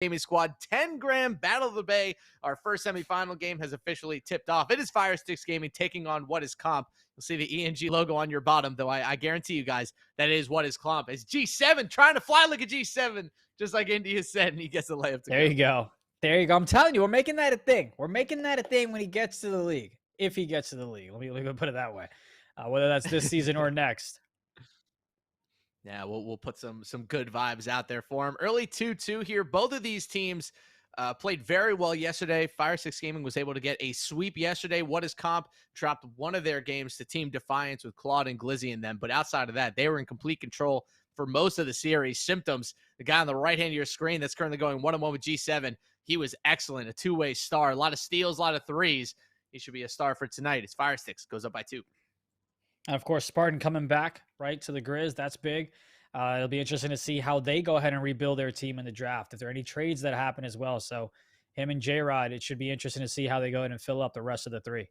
Gaming Squad 10-gram Battle of the Bay. Our first semifinal game has officially tipped off. It is Fire Sticks Gaming taking on What Is Comp. You'll see the ENG logo on your bottom, though I guarantee you guys that is What Is Comp. It's G7 trying to fly like a G7, just like India said, and he gets the layup to There you go. There you go. I'm telling you, we're making that a thing. We're making that a thing when he gets to the league. If he gets to the league. Let me put it that way. Whether that's this season or next. Yeah, we'll put some good vibes out there for him. Early 2-2 here. Both of these teams played very well yesterday. Fire Six Gaming was able to get a sweep yesterday. What Is Comp dropped one of their games to Team Defiance with Claude and Glizzy in them. But outside of that, they were in complete control for most of the series. Symptoms, the guy on the right hand of your screen that's currently going 1-1 with G7, he was excellent, a two-way star. A lot of steals, a lot of threes. He should be a star for tonight. It's Fire Sticks, goes up by 2. And of course, Spartan coming back, right, to the Grizz. That's big. It'll be interesting to see how they go ahead and rebuild their team in the draft, if there are any trades that happen as well. So him and J-Rod, it should be interesting to see how they go ahead and fill up the rest of the 3.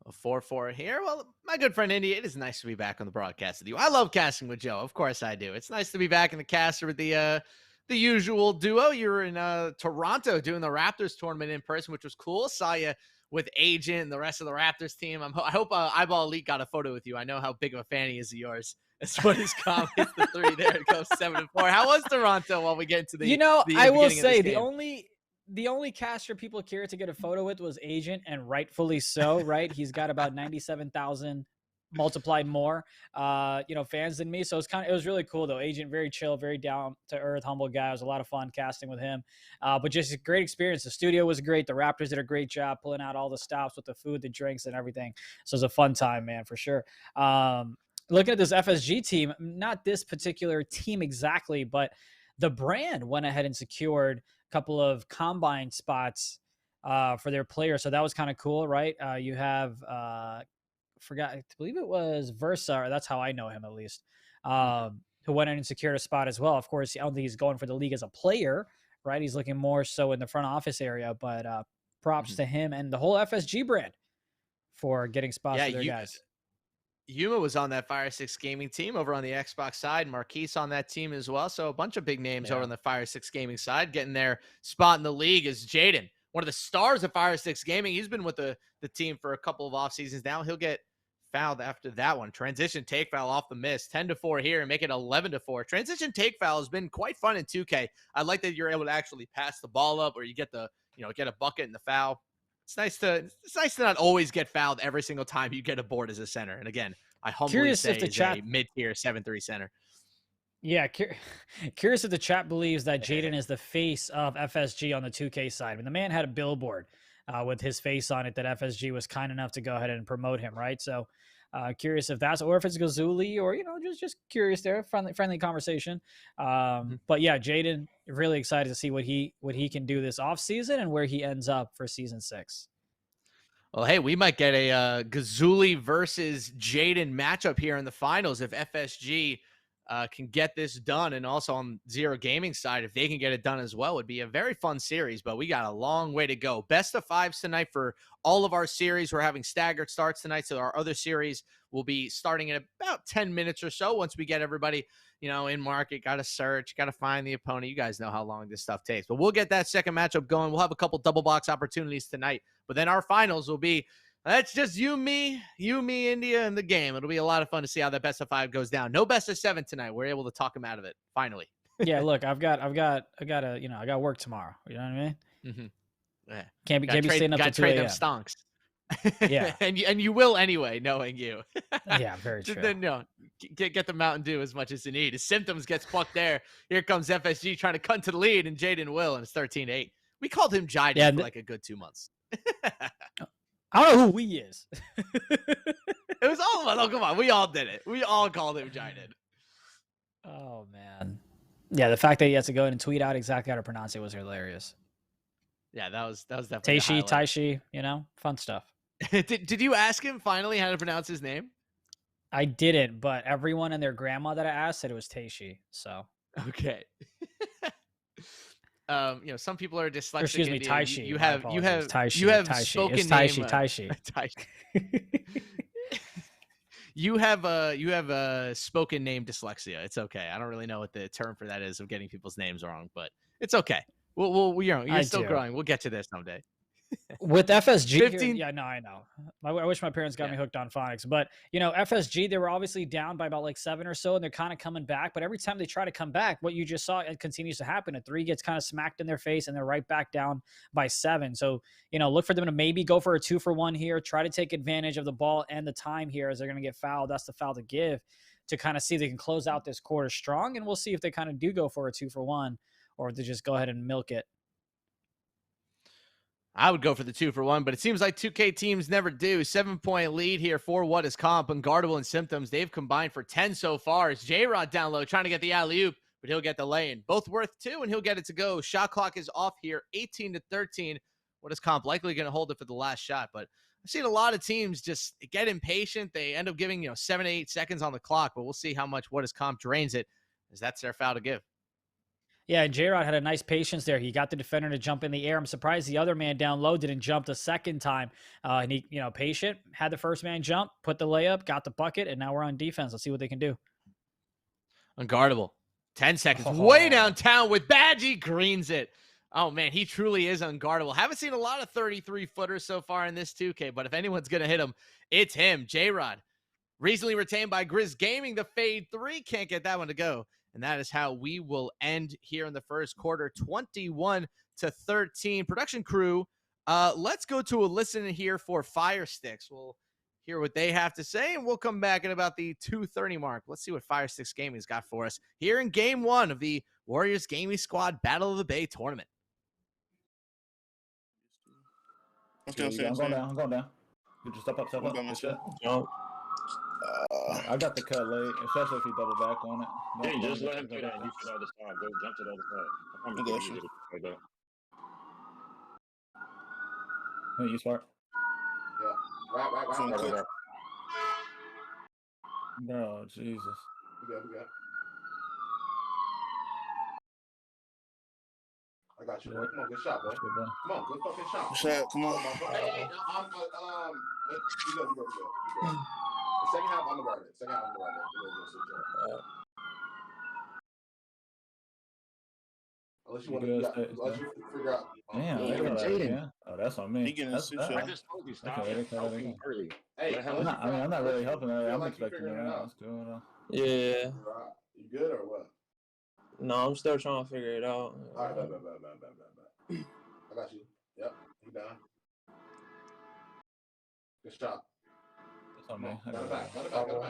A 4-4 here. Well, my good friend Indy, it is nice to be back on the broadcast with you. I love casting with Joe. Of course I do. It's nice to be back in the caster with the usual duo. You were in Toronto doing the Raptors tournament in person, which was cool. Saw you with Agent and the rest of the Raptors team. I hope Eyeball Elite got a photo with you. I know how big of a fan he is of yours. That's what his comp hits the 3 there. It goes 7-4. How was Toronto while we get into the I will say the only caster people care to get a photo with was Agent, and rightfully so, right? He's got about 97,000 multiplied more fans than me. So it was really cool though. Agent, very chill, very down to earth, humble guy. It was a lot of fun casting with him. But just a great experience. The studio was great. The Raptors did a great job pulling out all the stops with the food, the drinks, and everything. So it was a fun time, man, for sure. Looking at this FSG team, not this particular team exactly, but the brand went ahead and secured a couple of combine spots for their players. So that was kind of cool, right? You have I believe it was Versa, or that's how I know him at least, who went in and secured a spot as well. Of course, I don't think he's going for the league as a player, right? He's looking more so in the front office area, but props to him and the whole FSG brand for getting spots for their guys. Yuma was on that Fire Six Gaming team over on the Xbox side. Marquise on that team as well. So a bunch of big names over on the Fire Six Gaming side. Getting their spot in the league is Jaden, one of the stars of Fire Six Gaming. He's been with the team for a couple of off seasons now. He'll get fouled after that one. Transition take foul off the miss. 10-4 here and make it 11-4. Transition take foul has been quite fun in 2K. I like that you're able to actually pass the ball up, or you get get a bucket in the foul. It's nice to not always get fouled every single time you get a board as a center. And again, I humbly say he's a mid-tier 7-3 center. Yeah, curious if the chat believes that Jaden is the face of FSG on the 2K side. I mean, the man had a billboard with his face on it that FSG was kind enough to go ahead and promote him, right? So curious if that's, or if it's Gazuli, or just curious there. Friendly conversation. But yeah, Jaden, really excited to see what he can do this offseason and where he ends up for season 6. Well, hey, we might get a Gazuli versus Jaden matchup here in the finals if FSG can get this done, and also on Zero Gaming side, if they can get it done as well, would be a very fun series. But we got a long way to go. Best of 5s tonight for all of our series. We're having staggered starts tonight, so our other series will be starting in about 10 minutes or so once we get everybody in market. Got to search, got to find the opponent. You guys know how long this stuff takes, but we'll get that second matchup going. We'll have a couple double box opportunities tonight, but then our finals will be, that's just you, me, India, and the game. It'll be a lot of fun to see how that best of 5 goes down. No best of 7 tonight. We're able to talk them out of it finally. Yeah, look, I got work tomorrow. You know what I mean? Mm-hmm. Yeah. Can't be staying up to 2 trade a.m. them stonks. Yeah, and you will anyway, knowing you. Yeah, very true. Then get the Mountain Dew as much as you need. His symptoms gets plucked there. Here comes FSG trying to cut to the lead, and Jaden will, and it's 13-8. We called him Jaden for like a good 2 months. I don't know who he is. It was all of us. Oh, come on. We all did it. We all called him Jaden. Oh, man. Yeah, the fact that he has to go and tweet out exactly how to pronounce it was hilarious. Yeah, that was definitely Taishi, fun stuff. Did you ask him finally how to pronounce his name? I didn't, but everyone and their grandma that I asked said it was Taishi. So okay. Some people are dyslexic. Excuse me, Taishi. You have Taishi, you have Taishi. spoken it's name. Taishi. Taishi. You have a spoken name dyslexia. It's okay. I don't really know what the term for that is of getting people's names wrong, but it's okay. You're I still do. growing. We'll get to this someday. With FSG 15 here, yeah, no, I know. I wish my parents got Yeah. me hooked on phonics, but you know, FSG, they were obviously down by about like 7 or so, and they're kind of coming back. But every time they try to come back, what you just saw, it continues to happen. A 3 gets kind of smacked in their face, and they're right back down by 7. So, you know, look for them to maybe go for a 2-for-1 here. Try to take advantage of the ball and the time here as they're going to get fouled. That's the foul to give to kind of see if they can close out this quarter strong, and we'll see if they kind of do go for a 2-for-1 or if they just go ahead and milk it. I would go for the 2-for-1, but it seems like 2K teams never do. 7-point lead here for What Is Comp. Unguardable and Symptoms. They've combined for 10 so far. It's J-Rod down low trying to get the alley-oop, but he'll get the lay-in. Both worth 2, and he'll get it to go. Shot clock is off here, 18-13. What Is Comp likely going to hold it for the last shot, but I've seen a lot of teams just get impatient. They end up giving 7 to 8 seconds on the clock, but we'll see how much What Is Comp drains it, as that's their foul to give. Yeah, and J-Rod had a nice patience there. He got the defender to jump in the air. I'm surprised the other man down low didn't jump the second time. And he, patient, had the first man jump, put the layup, got the bucket, and now we're on defense. Let's see what they can do. Unguardable. 10 seconds. Way downtown with Badgie. Greens it. Oh, man, he truly is unguardable. Haven't seen a lot of 33-footers so far in this 2K, but if anyone's going to hit him, it's him. J-Rod, recently retained by Grizz Gaming. The fade 3 can't get that one to go. And that is how we will end here in the first quarter, 21-13. Production crew, let's go to a listen here for Fire Sticks. We'll hear what they have to say, and we'll come back at about the 2:30 mark. Let's see what Fire Sticks Gaming's got for us here in Game 1 of the Warriors Gaming Squad Battle of the Bay tournament. I'm going down. You just step up. Jump. I got the cut late, especially if you double back on it. Yeah, just let him do that. You should other side. Go jump to the other side. I'm Hey, you smart. Yeah. Right. Bro, Jesus. We got. I got you, boy. Come on, good shot, boy. Come on, good fucking shot. Come on. Hey, you go. The second half, I'm gonna guard it. Unless you want to figure out. Damn, yeah. Oh, that's on me. I just told you, stop helping early. Hey, I'm not really helping early. I'm expecting it out. What's going on? Yeah. You good or what? No, I'm still trying to figure it out. All right, bet. I got you. Yep, you down. Good shot. That's on me. Got it back.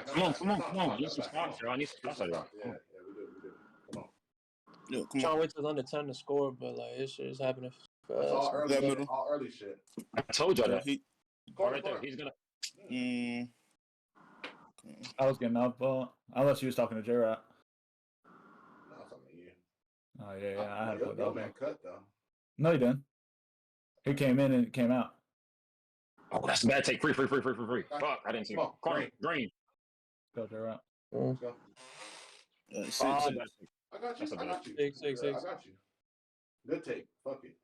Come on. I need some spots, bro. I need some spots like that. Yeah, we do. Come on. I'm trying to wait till under 10 to score, but like it's just happening fast. It's all early shit. I told y'all that. Right there. He's gonna. I was getting up, unless you was talking to J-Rod. No, I'm talking to you. Oh, yeah. I had to put that man cut, though. No, he didn't. He came in and came out. Oh, that's a bad take. Free. Fuck, I didn't see it. Corner, green. Go, J-Rod. Let's go. Yeah, I got you. Six. I got you. Good take. Fuck it.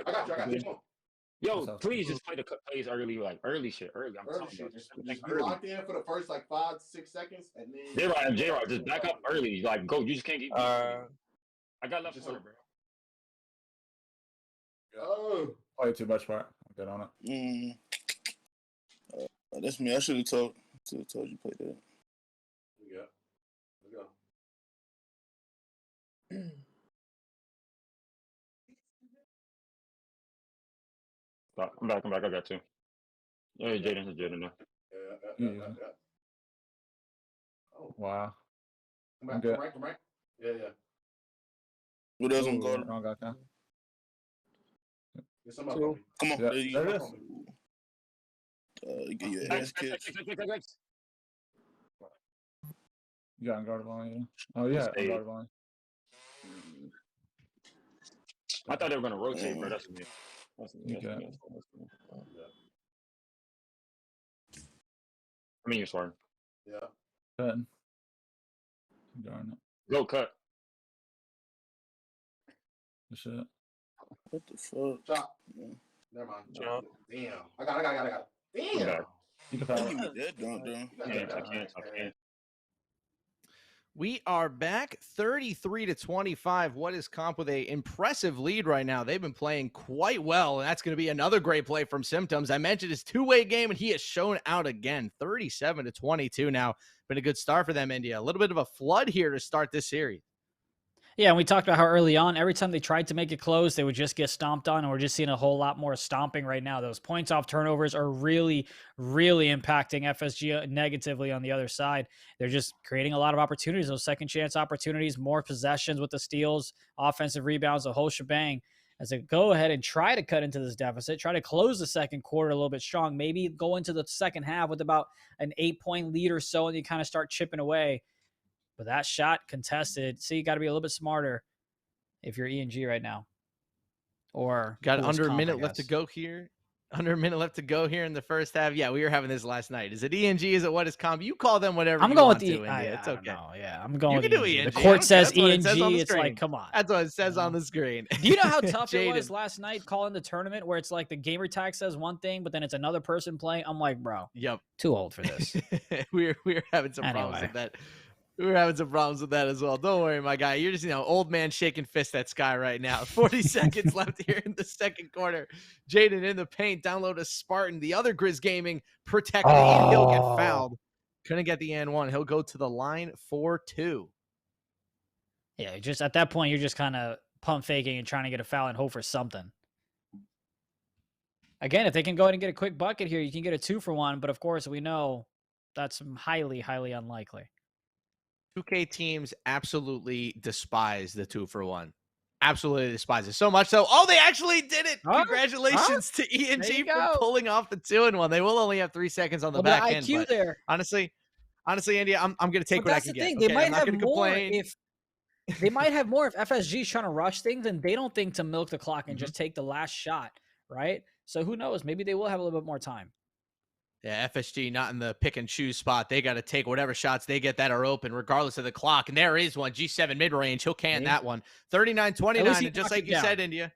I got you. Yo, please just play the plays early, like early shit. I'm telling you. Just be locked in for the first like 5-6 seconds, and then J-Rod, just back up early. Like, go. You just can't get. I got left corner, bro. Go. Play too much part. I'm good on it. That's me. I should have told you play that. Yeah. Let's go. I'm back. I got two. Yeah, Jaden there. Yeah. Oh. Wow. Come back. Yeah. What else on guard? Wrong guy now. Get some up on me. Come on. Yeah. There you There go. it is. Get your ass kicked. You got unguardable on you. Oh, yeah. Unguardable on you. I thought they were going to rotate, bro. That's me. Okay. I mean, you're smart. Yeah. Good. Darn it. Go cut. Good shit. What the fuck? Chop. Never mind. Chop. Damn. I got it. Damn. You can I foul. give me that dunk, though. I can't. We are back 33-25. What is comp with a impressive lead right now? They've been playing quite well, and that's going to be another great play from Symptoms. I mentioned his two-way game, and he has shown out again. 37-22 now. Been a good start for them, India. A little bit of a flood here to start this series. Yeah, and we talked about how early on, every time they tried to make it close, they would just get stomped on, and we're just seeing a whole lot more stomping right now. Those points off turnovers are really, really impacting FSG negatively on the other side. They're just creating a lot of opportunities, those second chance opportunities, more possessions with the steals, offensive rebounds, the whole shebang. As they go ahead and try to cut into this deficit, try to close the second quarter a little bit strong, maybe go into the second half with about an 8-point lead or so, and you kind of start chipping away. But that shot contested. See, you got to be a little bit smarter if you're E&G right now. Or got under a minute left to go here. Under a minute left to go here in the first half. Yeah, we were having this last night. Is it E&G? Is it what is comp? You call them whatever I'm you going want with to, India. It's okay. Yeah, I'm going you with can do E&G. E&G. The court says E&G. It It's like, come on. That's what it says on the screen. Do you know how tough it was last night calling the tournament where it's like the gamer tag says one thing, but then it's another person playing? I'm like, bro, yep, too old for this. we're having some problems with that. We were having some problems with that as well. Don't worry, my guy. You're just, old man shaking fist at Sky right now. 40 seconds left here in the second quarter. Jaden in the paint. Download a Spartan. The other Grizz Gaming protect me. And he'll get fouled. Couldn't get the and one. He'll go to the line for 2. Yeah, just at that point, you're just kind of pump faking and trying to get a foul and hope for something. Again, if they can go ahead and get a quick bucket here, you can get a 2-for-1. But of course, we know that's highly, highly unlikely. 2K teams absolutely despise the 2-for-1. Absolutely despise it. So much so. Oh, they actually did it. Congratulations to E&G for pulling off the 2-and-1. They will only have 3 seconds on the back end. IQ there. Honestly, India, I'm going to take what I can get. They might have more if they might have more if FSG is trying to rush things and they don't think to milk the clock and just take the last shot, right? So who knows? Maybe they will have a little bit more time. Yeah, FSG not in the pick and choose spot. They got to take whatever shots they get that are open, regardless of the clock. And there is one. G7 mid-range. He'll can that one. 39-29. And just like you said, India.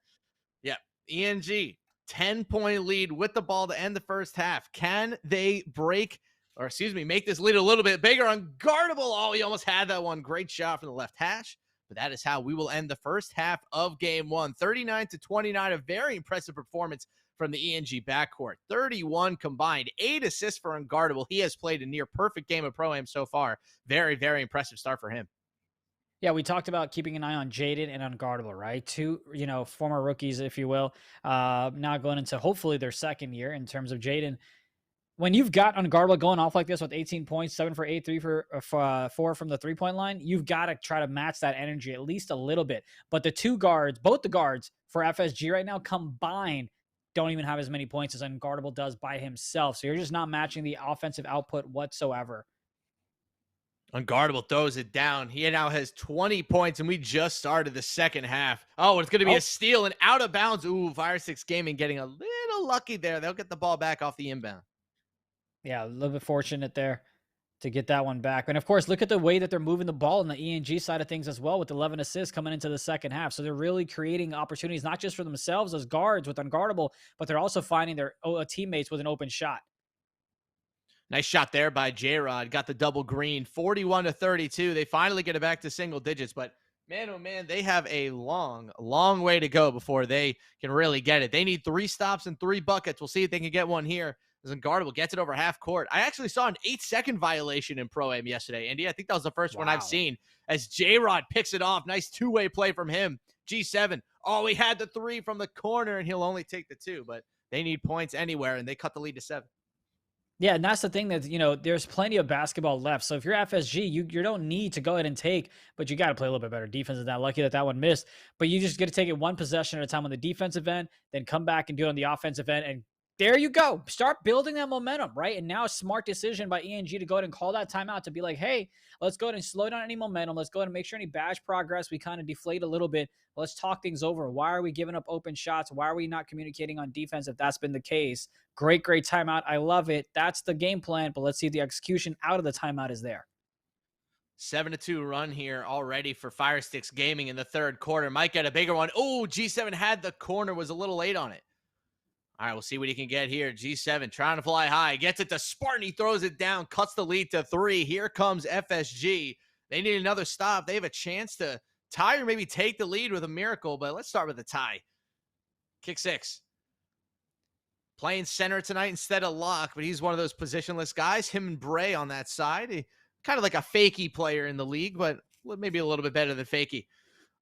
Yeah. ENG, 10-point lead with the ball to end the first half. Can they make this lead a little bit bigger? Unguardable. Oh, he almost had that one. Great shot from the left hash. But that is how we will end the first half of game one. 39-29, a very impressive performance from the ENG backcourt. 31 combined, 8 assists for Unguardable. He has played a near perfect game of Pro-Am so far. Very, very impressive start for him. Yeah, we talked about keeping an eye on Jaden and Unguardable, right? Two, former rookies, if you will, now going into hopefully their second year in terms of Jaden. When you've got Unguardable going off like this with 18 points, 7 for 8, 3 for 4 from the three-point line, you've got to try to match that energy at least a little bit. But the both the guards for FSG right now combined don't even have as many points as Unguardable does by himself. So you're just not matching the offensive output whatsoever. Unguardable throws it down. He now has 20 points, and we just started the second half. Oh, it's going to be a steal and out of bounds. Ooh, Fire 6 Gaming getting a little lucky there. They'll get the ball back off the inbound. Yeah, a little bit fortunate there to get that one back. And of course, look at the way that they're moving the ball on the ENG side of things as well, with 11 assists coming into the second half. So they're really creating opportunities, not just for themselves as guards with Unguardable, but they're also finding their teammates with an open shot. Nice shot there by J-Rod. Got the double green, 41-32. They finally get it back to single digits, but man, oh man, they have a long, long way to go before they can really get it. They need 3 stops and 3 buckets. We'll see if they can get one here. As Unguardable gets it over half court. I actually saw an 8-second violation in Pro-Am yesterday, Andy. I think that was the first one I've seen as J-Rod picks it off. Nice two-way play from him. G7. Oh, he had the 3 from the corner, and he'll only take the 2, but they need points anywhere, and they cut the lead to 7. Yeah, and that's the thing that, there's plenty of basketball left. So if you're FSG, you don't need to go ahead and take, but you got to play a little bit better defense than that. Lucky that one missed. But you just got to take it one possession at a time on the defensive end, then come back and do it on the offensive end, and there you go. Start building that momentum, right? And now a smart decision by ENG to go ahead and call that timeout to be like, hey, let's go ahead and slow down any momentum. Let's go ahead and make sure any badge progress, we kind of deflate a little bit. Let's talk things over. Why are we giving up open shots? Why are we not communicating on defense if that's been the case? Great timeout. I love it. That's the game plan, but let's see if the execution out of the timeout is there. 7-2 run here already for Fire 6 Gaming in the third quarter. Might get a bigger one. Oh, G7 had the corner, was a little late on it. All right, we'll see what he can get here. G7 trying to fly high. Gets it to Spartan. He throws it down. Cuts the lead to 3. Here comes FSG. They need another stop. They have a chance to tie or maybe take the lead with a miracle, but let's start with the tie. Kick 6. Playing center tonight instead of lock, but he's one of those positionless guys. Him and Bray on that side. Kind of like a fakey player in the league, but maybe a little bit better than fakey.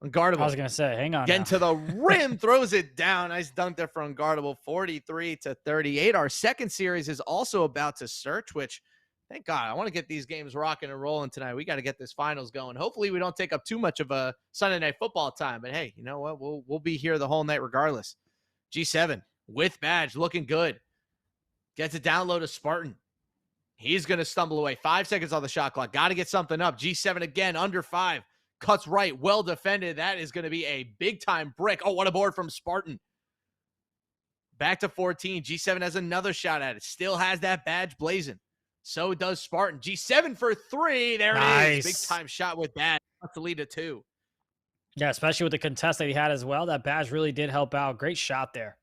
Unguardable. I was going to say, hang on. Getting to the rim, throws it down. Nice dunk there for Unguardable, 43-38. Our second series is also about to search, which, thank God, I want to get these games rocking and rolling tonight. We got to get this finals going. Hopefully we don't take up too much of a Sunday night football time, but hey, you know what? We'll be here the whole night regardless. G7 with badge, looking good. Gets it down low to Spartan. He's going to stumble away. 5 seconds on the shot clock. Got to get something up. G7 again, under 5. Cuts right. Well defended. That is going to be a big-time brick. Oh, what a board from Spartan. Back to 14. G7 has another shot at it. Still has that badge blazing. So does Spartan. G7 for 3. There it is. Big-time shot with badge. Cuts the lead to 2. Yeah, especially with the contest that he had as well. That badge really did help out. Great shot there.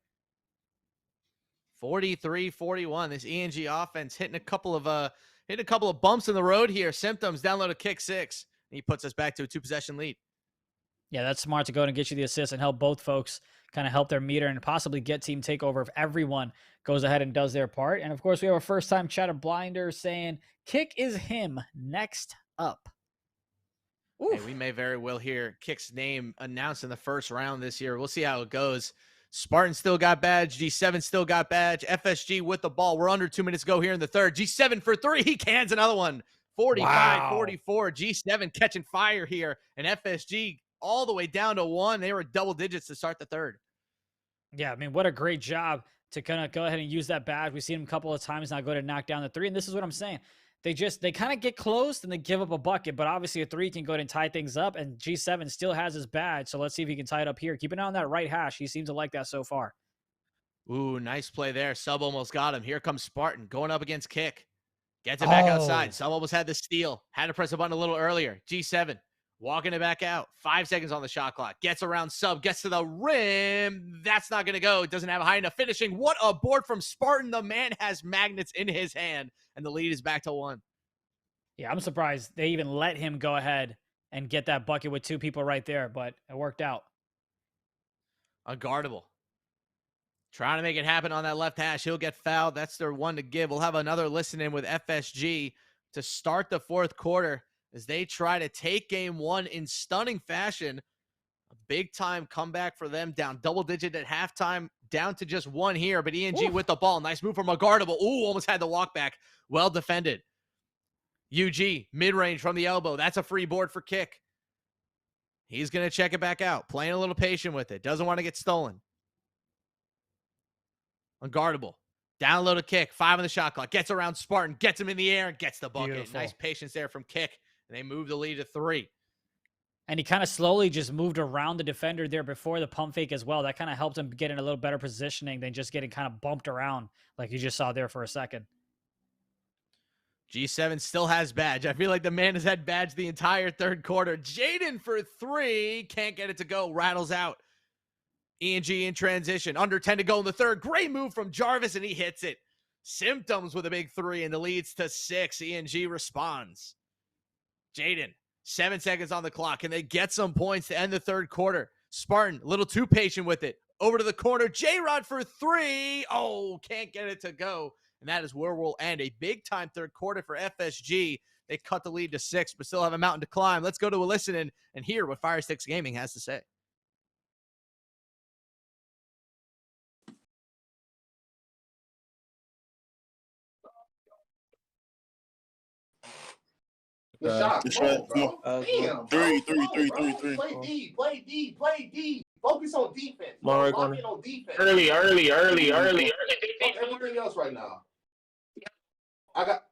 43-41. This ENG offense hitting a couple of bumps in the road here. Symptoms down low to kick 6. And he puts us back to a 2-possession lead. Yeah, that's smart to go and get you the assist and help both folks kind of help their meter and possibly get team takeover if everyone goes ahead and does their part. And of course, we have a first-time chatter blinder saying, Kick is him next up. Hey, we may very well hear Kick's name announced in the first round this year. We'll see how it goes. Spartan still got badge. G7 still got badge. FSG with the ball. We're under 2 minutes to go here in the third. G7 for 3. He cans another one. 45-44. G7 catching fire here. And FSG all the way down to 1. They were double digits to start the third. Yeah, I mean, what a great job to kind of go ahead and use that badge. We've seen him a couple of times now go to knock down the 3. And this is what I'm saying. They kind of get close and they give up a bucket, but obviously a 3 can go ahead and tie things up, and G7 still has his badge, so let's see if he can tie it up here. Keep an eye on that right hash. He seems to like that so far. Ooh, nice play there. Sub almost got him. Here comes Spartan going up against Kick. Gets it back outside. Sub almost had the steal. Had to press the button a little earlier. G7 walking it back out. 5 seconds on the shot clock. Gets around Sub. Gets to the rim. That's not going to go. It doesn't have a high enough finishing. What a board from Spartan. The man has magnets in his hand, and the lead is back to 1. Yeah, I'm surprised they even let him go ahead and get that bucket with 2 people right there, but it worked out. Unguardable. Trying to make it happen on that left hash. He'll get fouled. That's their one to give. We'll have another listen in with FSG to start the fourth quarter as they try to take game 1 in stunning fashion. A big-time comeback for them, down double-digit at halftime, down to just 1 here, but ENG with the ball. Nice move from Unguardable. Ooh, almost had the walk back. Well defended. UG, mid-range from the elbow. That's a free board for Kick. He's going to check it back out. Playing a little patient with it. Doesn't want to get stolen. Unguardable. Down low to Kick. 5 on the shot clock. Gets around Spartan. Gets him in the air and gets the bucket. Beautiful. Nice patience there from Kick. And they move the lead to 3. And he kind of slowly just moved around the defender there before the pump fake as well. That kind of helped him get in a little better positioning than just getting kind of bumped around like you just saw there for a second. G7 still has badge. I feel like the man has had badge the entire third quarter. Jaden for 3. Can't get it to go. Rattles out. ENG in transition. Under 10 to go in the third. Great move from Jarvis, and he hits it. Symptoms with a big 3, and the lead's to 6. ENG responds. Jaden, 7 seconds on the clock. Can they get some points to end the third quarter? Spartan, a little too patient with it. Over to the corner. J-Rod for 3. Oh, can't get it to go. And that is where we'll end. A big-time third quarter for FSG. They cut the lead to 6, but still have a mountain to climb. Let's go to a listen and hear what Fire Sticks Gaming has to say. Good shot. Good shot. Bro. Damn. 3. Play D. Focus on defense. Lock in on defense. Early. Everything else right now. I got.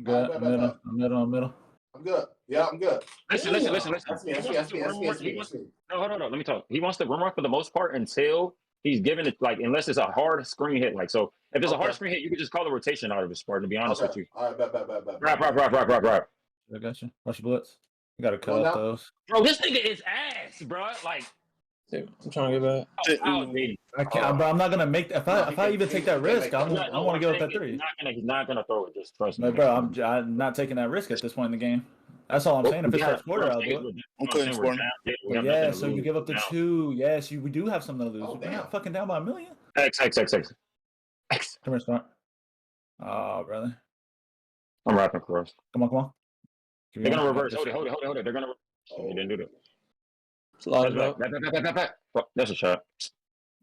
Good. Middle. I'm good. Yeah, I'm good. Listen. That's me. No, hold on. Let me talk. He wants to run for the most part until he's given it, like, unless it's a hard screen hit. Like, so if there's a hard screen hit, you could just call the rotation out of his part, to be honest with you. All right, bet. Right. I got you. Rush blitz. You got to cut off those. Bro, this nigga is ass, bro. Like, I'm trying to get back. I can't, but I'm not gonna make. If I even take that risk, I want to give up that 3. He's not gonna throw it. Just trust me. But bro, I'm not taking that risk at this point in the game. That's all I'm saying. If it's first quarter, I'll do it. I'm cutting for him. Yeah, so you give up the 2. Yes, we do have something to lose. We're not fucking down by 1 million. X. Come here, Smart. Oh, brother. I'm rapping for us. Come on. They're gonna reverse. Hold it. They're gonna. Oh, he didn't do that. It's a lot of Back. That's a shot.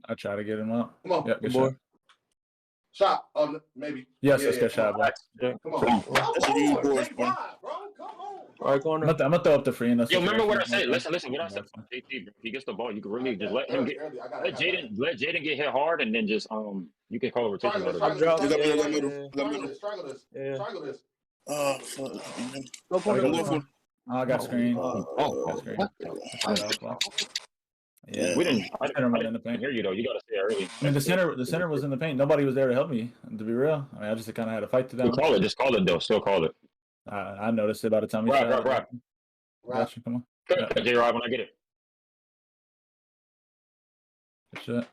I try to get him up. Come on. Yeah, good boy. Shot. Maybe. Yes, let's get shot, bro. Yeah. Come on. That's a huge board, bro. Come on. Right corner. I'm gonna throw up the free. Yo, remember what I said? Listen. What I said. JT, if he gets the ball, you can really just let him get. Let Jaden get hit hard, and then just you can call a rotation. Strangle this. Yeah. Strangle this. Oh, fuck. Go corner. I got screen. Got screen. Yeah. We didn't. I didn't hear you though. You gotta say it early. I mean, the center was in the paint. Nobody was there to help me. To be real, I mean, I just kind of had to fight to them. Just call it though. Still call it. I noticed it by the time he shot. Right. Gotcha, come on. J-Rod, when I get it. Good shit.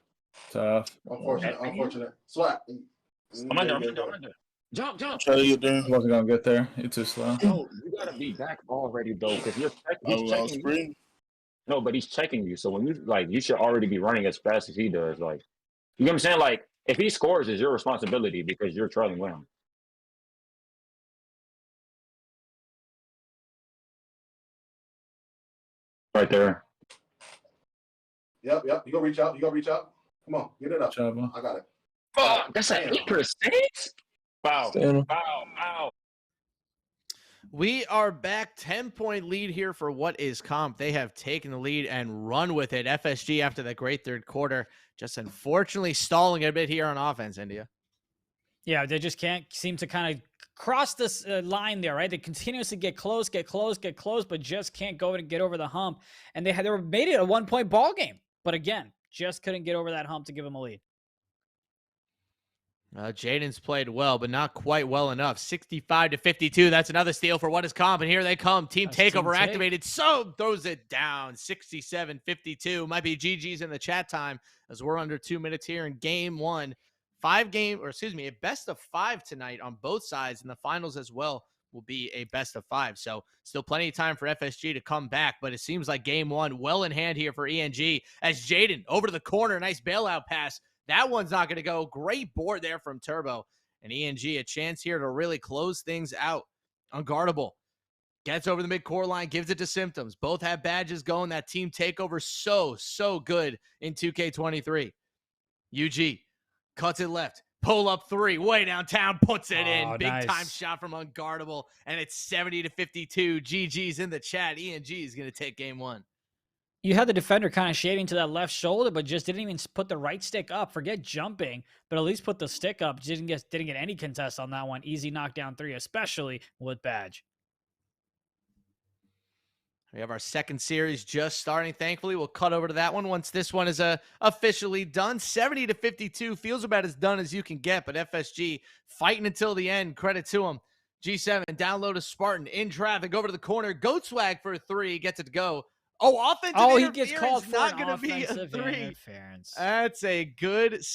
Tough. Unfortunate. Swat. I'm under. Jump. Try to get there. I wasn't gonna get there. You're too slow. No, you gotta be back already though, because he's checking you. No, but he's checking you. So when you should already be running as fast as he does. Like, you know what I'm saying? Like, if he scores, it's your responsibility because you're trailing with him. Right there. Yep. You go reach out. Come on, get it up. Good job, I got it. Fuck, that's an 8%. Foul. We are back 10-point lead here for what is comp. They have taken the lead and run with it. FSG after that great third quarter, just unfortunately stalling a bit here on offense, India. Yeah, they just can't seem to kind of cross this line there, right? They continuously get close, but just can't go and get over the hump. And they were made it a 1-point ball game, but again, just couldn't get over that hump to give them a lead. Jaden's played well, but not quite well enough. 65-52. That's another steal for what is comp. And here they come. Team takeover activated. So throws it down. 67-52. Might be GG's in the chat time as we're under 2 minutes here in game 1. A best of 5 tonight on both sides. And the finals as well will be a best of 5. So still plenty of time for FSG to come back. But it seems like game 1 well in hand here for ENG as Jaden over to the corner. Nice bailout pass. That one's not going to go. Great board there from Turbo. And ENG, a chance here to really close things out. Unguardable. Gets over the midcourt line, gives it to Symptoms. Both have badges going. That team takeover so good in 2K23. UG cuts it left. Pull up 3. Way downtown. Puts it in. Big time shot from Unguardable. And it's 70-52. GG's in the chat. ENG is going to take game 1. You had the defender kind of shading to that left shoulder, but just didn't even put the right stick up. Forget jumping, but at least put the stick up. Didn't get any contest on that one. Easy knockdown 3, especially with badge. We have our second series just starting. Thankfully, we'll cut over to that one once this one is officially done. 70-52 feels about as done as you can get, but FSG fighting until the end. Credit to them. G7 download a Spartan in traffic over to the corner. Goat swag for a 3. Gets it to go. Oh, offensive interference. He gets called for not an going to be a offensive 3. interference. That's a good